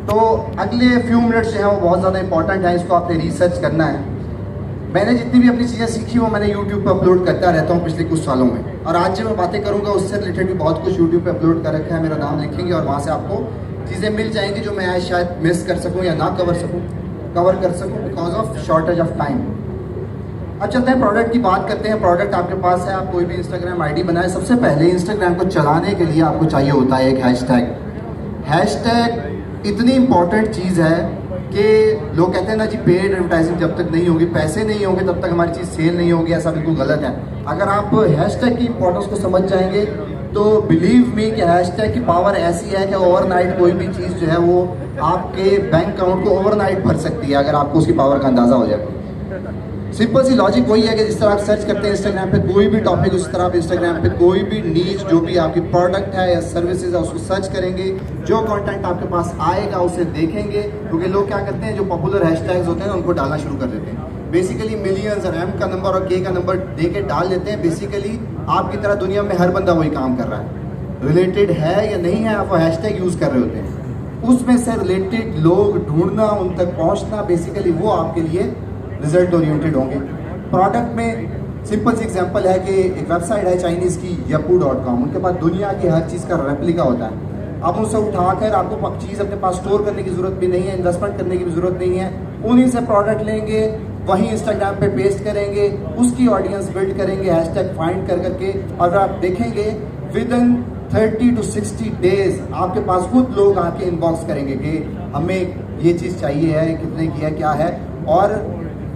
तो अगले few minutes जो हैं वो बहुत ज़्यादा इंपॉर्टेंट है, इसको आपने रिसर्च करना है। मैंने जितनी भी अपनी चीज़ें सीखी वो मैंने यूट्यूब पर अपलोड करता रहता हूँ पिछले कुछ सालों में, और आज जो मैं बातें करूँगा उससे रिलेटेड भी बहुत कुछ यूट्यूब पर अपलोड कर रखा है। मेरा नाम लिखेंगे और वहाँ से आपको चीज़ें मिल जाएंगी जो मैं शायद मिस कर सकूँ या ना कवर कर सकूँ because of shortage of time. अब चलते हैं प्रोडक्ट की बात करते हैं। प्रोडक्ट आपके पास है, आप कोई भी इंस्टाग्राम आईडी बनाए, सबसे पहले इंस्टाग्राम को चलाने के लिए आपको चाहिए होता है एक हैशटैग। हैशटैग इतनी इंपॉर्टेंट चीज़ है कि लोग कहते हैं ना जी पेड एडवर्टाइजिंग जब तक नहीं होगी, पैसे नहीं होंगे तब तक हमारी चीज़ सेल नहीं होगी, ऐसा बिल्कुल गलत है। अगर आप हैशटैग की इंपॉर्टेंस को समझ जाएंगे तो बिलीव मी कि हैशटैग की पावर ऐसी है कि ओवरनाइट कोई भी चीज़ जो है वो आपके बैंक अकाउंट को ओवरनाइट भर सकती है अगर आपको उसकी पावर का अंदाज़ा हो जाए। सिंपल सी लॉजिक वही है कि जिस तरह आप सर्च करते हैं इंस्टाग्राम पे कोई भी टॉपिक, उस तरह आप इंस्टाग्राम पे कोई भी नीच जो भी आपकी प्रोडक्ट है या सर्विसेज है उसको सर्च करेंगे, जो कंटेंट आपके पास आएगा उसे देखेंगे। क्योंकि लोग क्या करते हैं, जो पॉपुलर हैशटैग्स होते हैं उनको डालना शुरू कर देते हैं। बेसिकली मिलियंस और एम का नंबर और के का नंबर दे के डाल देते हैं। बेसिकली आपकी तरह दुनिया में हर बंदा वही काम कर रहा है, रिलेटेड है या नहीं है, आप वो हैशटैग यूज़ कर रहे होते हैं, उसमें से रिलेटेड लोग ढूंढना, उन तक पहुँचना, बेसिकली वो आपके लिए रिजल्ट ओरिएंटेड होंगे। प्रोडक्ट में सिंपल सी एग्जांपल है कि एक वेबसाइट है चाइनीज़ की yahoo.com, उनके पास दुनिया की हर चीज़ का रेप्लिका होता है। आप उनसे उठाकर आपको चीज़ अपने पास स्टोर करने की ज़रूरत भी नहीं है, इन्वेस्टमेंट करने की भी ज़रूरत नहीं है, उन्हीं से प्रोडक्ट लेंगे, वहीं इंस्टाग्राम पे पेस्ट करेंगे, उसकी ऑडियंस बिल्ड करेंगे हैशटैग फाइंड कर करके, और आप देखेंगे विद इन 30 to 60 डेज आपके पास खुद लोग आके इनबॉक्स करेंगे कि हमें ये चीज़ चाहिए है, कितने की है, क्या है। और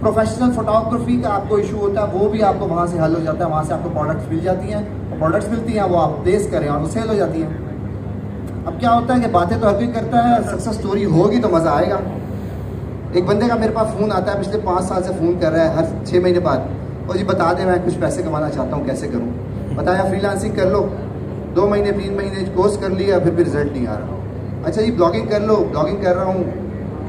प्रोफेशनल फोटोग्राफी का आपको इशू होता है वो भी आपको वहाँ से हल हो जाता है, वहाँ से आपको प्रोडक्ट्स मिल जाती हैं, और प्रोडक्ट्स मिलती हैं वो आप प्लेस करें और वो सेल हो जाती हैं। अब क्या होता है कि बातें तो हर कोई करता है, सक्सेस स्टोरी होगी तो मज़ा आएगा। एक बंदे का मेरे पास फ़ोन आता है, पिछले 5 साल से फ़ोन कर रहा है हर 6 महीने बाद, और जी बता दें मैं कुछ पैसे कमाना चाहता हूँ, कैसे करूँ? बताया फ्रीलांसिंग कर लो, 2 महीने 3 महीने कोर्स कर लिया, फिर भी रिजल्ट नहीं आ रहा। अच्छा जी ब्लॉगिंग कर लो, ब्लॉगिंग कर रहा हूँ,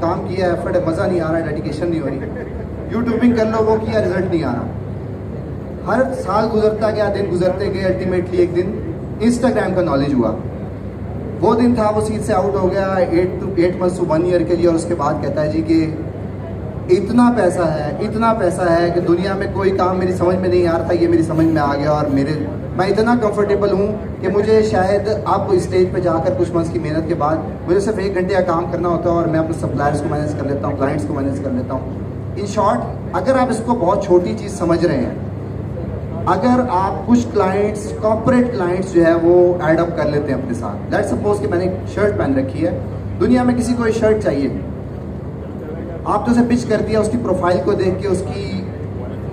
काम किया, एफर्ट है, मज़ा नहीं आ रहा है, डेडिकेशन नहीं हो रही। यूट्यूबिंग कर लो, वो किया, रिजल्ट नहीं आ रहा। हर साल गुजरता गया, दिन गुजरते गए, अल्टीमेटली एक दिन इंस्टाग्राम का नॉलेज हुआ। वो दिन था वो सीट से आउट हो गया 8 months to 1 year के लिए, और उसके बाद कहता है जी कि इतना पैसा है कि दुनिया में कोई काम मेरी समझ में नहीं आ रहा था, ये मेरी समझ में आ गया, और मैं इतना कंफर्टेबल हूँ कि मुझे शायद आप स्टेज पे जाकर कुछ मंथ्स की मेहनत के बाद मुझे सिर्फ 1 घंटे का काम करना होता है और मैं अपने सप्लायर्स को मैनेज कर लेता हूँ, क्लाइंट्स को मैनेज कर लेता हूँ। इन शॉर्ट, अगर आप इसको बहुत छोटी चीज़ समझ रहे हैं, अगर आप कुछ क्लाइंट्स, कॉर्पोरेट क्लाइंट्स जो है वो एड अप कर लेते हैं अपने साथ। लेट्स सपोज कि मैंने एक शर्ट पहन रखी है, दुनिया में किसी को एक शर्ट चाहिए, आप तो उसे पिच कर दिया, उसकी प्रोफाइल को देख के उसकी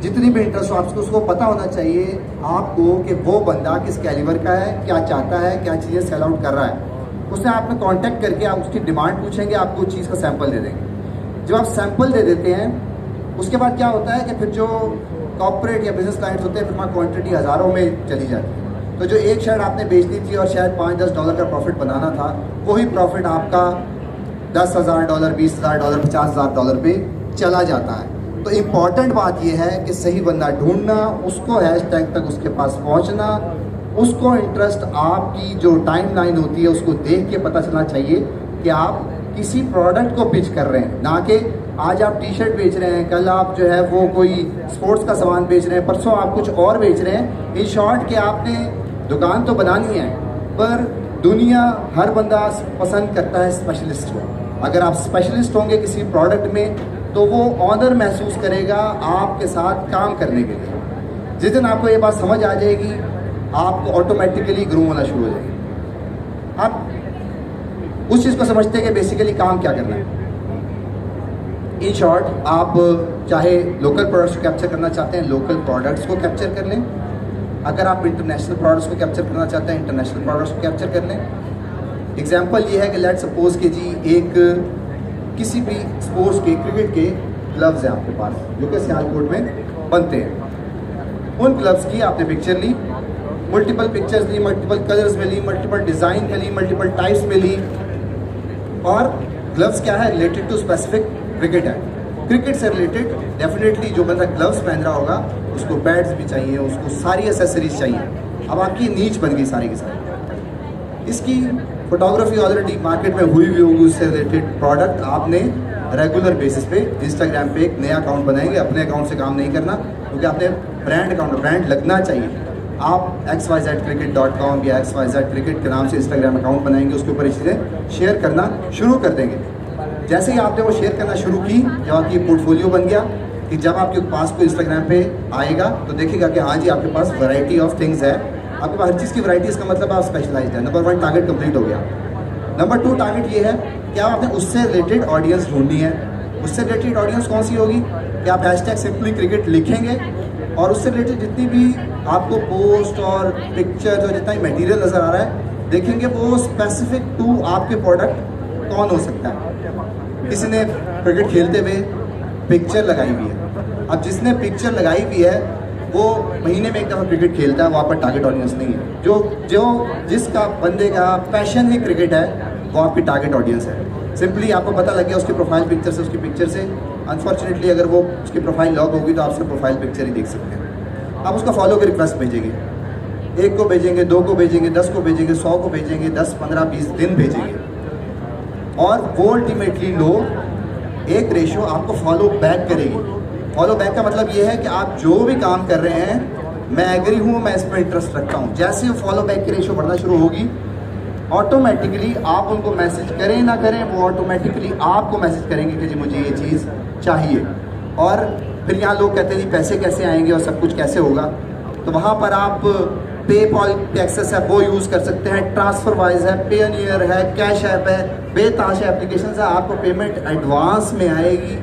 जितनी भी इंटरेस्ट हो आपको उसको पता होना चाहिए आपको कि वो बंदा किस कैलिबर का है, क्या चाहता है, क्या चीज़ें सेल आउट कर रहा है। उससे आपने कांटेक्ट करके आप उसकी डिमांड पूछेंगे, आपको चीज़ का सैंपल दे देंगे। जब आप सैंपल दे देते हैं उसके बाद क्या होता है कि फिर जो कॉर्पोरेट या बिजनेस क्लाइंट्स होते हैं फिर वहाँ क्वांटिटी हज़ारों में चली जाती है। तो जो एक शर्ट आपने बेचनी थी और शायद $5-10 का प्रॉफिट बनाना था, वही प्रॉफिट आपका $10,000, $20,000, $50,000 पे चला जाता है। तो इम्पॉर्टेंट बात यह है कि सही बंदा ढूंढना, उसको हैशटैग तक उसके पास पहुंचना, उसको इंटरेस्ट आपकी जो टाइमलाइन होती है उसको देख के पता चलना चाहिए कि आप किसी प्रोडक्ट को पिच कर रहे हैं, ना कि आज आप टी शर्ट बेच रहे हैं, कल आप जो है वो कोई स्पोर्ट्स का सामान बेच रहे हैं, परसों आप कुछ और बेच रहे हैं। इन शॉर्ट कि आपने दुकान तो बनानी है, पर दुनिया हर बंदा पसंद करता है स्पेशलिस्ट को। अगर आप स्पेशलिस्ट होंगे किसी प्रोडक्ट में तो वो ऑनर महसूस करेगा आपके साथ काम करने के लिए। जिस दिन आपको ये बात समझ आ जाएगी, आपको ऑटोमेटिकली ग्रो होना शुरू हो जाएगी। आप उस चीज़ को समझते हैं कि बेसिकली काम क्या करना है। इन शॉर्ट, आप चाहे लोकल प्रोडक्ट्स को कैप्चर करना चाहते हैं, लोकल प्रोडक्ट्स को कैप्चर कर लें। अगर आप इंटरनेशनल प्रोडक्ट्स को कैप्चर करना चाहते हैं, इंटरनेशनल प्रोडक्ट्स को कैप्चर कर लें। एग्जाम्पल ये है कि लेट सपोज के जी एक किसी भी स्पोर्ट्स के, क्रिकेट के ग्लव्स हैं आपके पास जो कि सियालकोट में बनते हैं। उन ग्लव्स की आपने पिक्चर ली, मल्टीपल पिक्चर्स ली, मल्टीपल कलर्स में ली, मल्टीपल डिज़ाइन में ली, मल्टीपल टाइप्स में ली, और ग्लव्स क्या है, रिलेटेड टू स्पेसिफिक क्रिकेट है। क्रिकेट से रिलेटेड डेफिनेटली जो बंदा ग्लव्स पहन रहा होगा उसको पैड्स भी चाहिए, उसको सारी एसेसरीज चाहिए। अब आपकी नीच बन गई सारी की सारी। इसकी फोटोग्राफी ऑलरेडी मार्केट में हुई होगी, उससे रिलेटेड प्रोडक्ट आपने रेगुलर बेसिस पे इंस्टाग्राम पे एक नया अकाउंट बनाएंगे। अपने अकाउंट से काम नहीं करना, क्योंकि आपने ब्रांड अकाउंट, ब्रांड लगना चाहिए। आप xyzcricket.com या xyzcricket के नाम से इंस्टाग्राम अकाउंट बनाएंगे, उसके ऊपर ये चीज़ें शेयर करना शुरू कर देंगे। जैसे ही आपने वो शेयर करना शुरू की, जब आपकी पोर्टफोलियो बन गया कि जब आपके पास कोई इंस्टाग्राम पे आएगा तो देखेगा कि हाँ जी आपके पास वैरायटी ऑफ थिंग्स है, आपके पास हर चीज़ की वैरायटी, इसका मतलब आप स्पेशलाइज्ड है। नंबर 1 टारगेट कंप्लीट हो गया। नंबर 2 टारगेट ये है कि आपने उससे रिलेटेड ऑडियंस ढूंढनी है। उससे रिलेटेड ऑडियंस कौन सी होगी कि आप #सिंपली क्रिकेट लिखेंगे और उससे रिलेटेड जितनी भी आपको पोस्ट और पिक्चर और जितना भी मटेरियल नज़र आ रहा है देखेंगे, वो स्पेसिफिक टू आपके प्रोडक्ट कौन हो सकता है। किसी ने क्रिकेट खेलते हुए पिक्चर लगाई हुई है, अब जिसने पिक्चर लगाई हुई है वो महीने में एक दफ़ा क्रिकेट खेलता है, वो आपका टारगेट ऑडियंस नहीं है। जो जिसका बंदे का पैशन ही क्रिकेट है वो आपकी टारगेट ऑडियंस है। सिंपली आपको पता लग गया उसकी प्रोफाइल पिक्चर से, उसकी पिक्चर से। अनफॉर्चुनेटली अगर वो उसकी प्रोफाइल लॉक होगी तो आप उसकी प्रोफाइल पिक्चर ही देख सकते हैं। आप उसका फॉलो की रिक्वेस्ट भेजेंगे, 1 को भेजेंगे, 2 को भेजेंगे, 10 को भेजेंगे, 100 को भेजेंगे, 10, 15, 20 दिन भेजेंगे, और वो अल्टीमेटली लोग एक रेशो आपको फॉलो बैक करेगी। फॉलो बैक का मतलब ये है कि आप जो भी काम कर रहे हैं, मैं एग्री हूँ, मैं इस पर इंटरेस्ट रखता हूँ। जैसे वो फॉलो बैक की रेशो बढ़ना शुरू होगी, ऑटोमेटिकली आप उनको मैसेज करें ना करें, वो ऑटोमेटिकली आपको मैसेज करेंगे कि जी मुझे ये चीज़ चाहिए। और फिर यहाँ लोग कहते हैं जी पैसे कैसे आएंगे और सब कुछ कैसे होगा, तो वहाँ पर आप पेपॉल पे एक्सेस है वो यूज़ कर सकते हैं, ट्रांसफरवाइज है, पेनियर है, कैश ऐप है, बेताशा एप्लीकेशन है। आपको पेमेंट एडवांस में आएगी,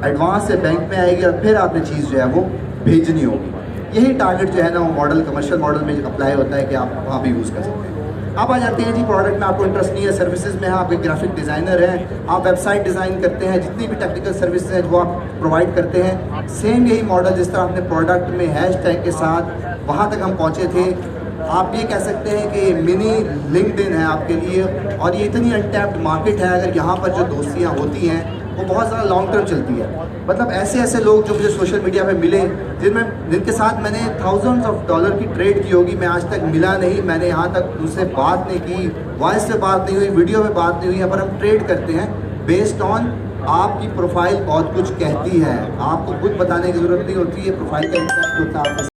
एडवांस से बैंक में आएगी और फिर आपने चीज़ जो है वो भेजनी होगी। यही टारगेट जो है ना वो मॉडल, कमर्शियल मॉडल में अप्लाई होता है कि आप वहाँ भी यूज़ कर सकते हैं। आप आ जाते हैं जी प्रोडक्ट में आपको इंटरेस्ट नहीं है, सर्विसेज में है, आप एक ग्राफिक डिज़ाइनर हैं, आप वेबसाइट डिज़ाइन करते हैं, जितनी भी टेक्निकल सर्विसेज हैं वो आप प्रोवाइड करते हैं। सेम यही मॉडल जिस तरह आपने प्रोडक्ट में हैशटैग के साथ वहाँ तक हम पहुँचे थे, आप ये कह सकते हैं कि मिनी लिंक्डइन है आपके लिए। और ये इतनी अनटैप्ड मार्केट है, अगर यहाँ पर जो दोस्तियाँ होती हैं वो बहुत ज़्यादा लॉन्ग टर्म चलती है। मतलब ऐसे लोग जो मुझे सोशल मीडिया पे मिले, जिनके साथ मैंने थाउजेंड्स ऑफ डॉलर की ट्रेड की होगी, मैं आज तक मिला नहीं, मैंने यहाँ तक उनसे बात नहीं की, वॉइस पे बात नहीं हुई, वीडियो पे बात नहीं हुई, पर हम ट्रेड करते हैं बेस्ड ऑन आपकी प्रोफाइल बहुत कुछ कहती है। आपको खुद बताने की ज़रूरत नहीं होती है, प्रोफाइल का इम्पैक्ट होता है आपके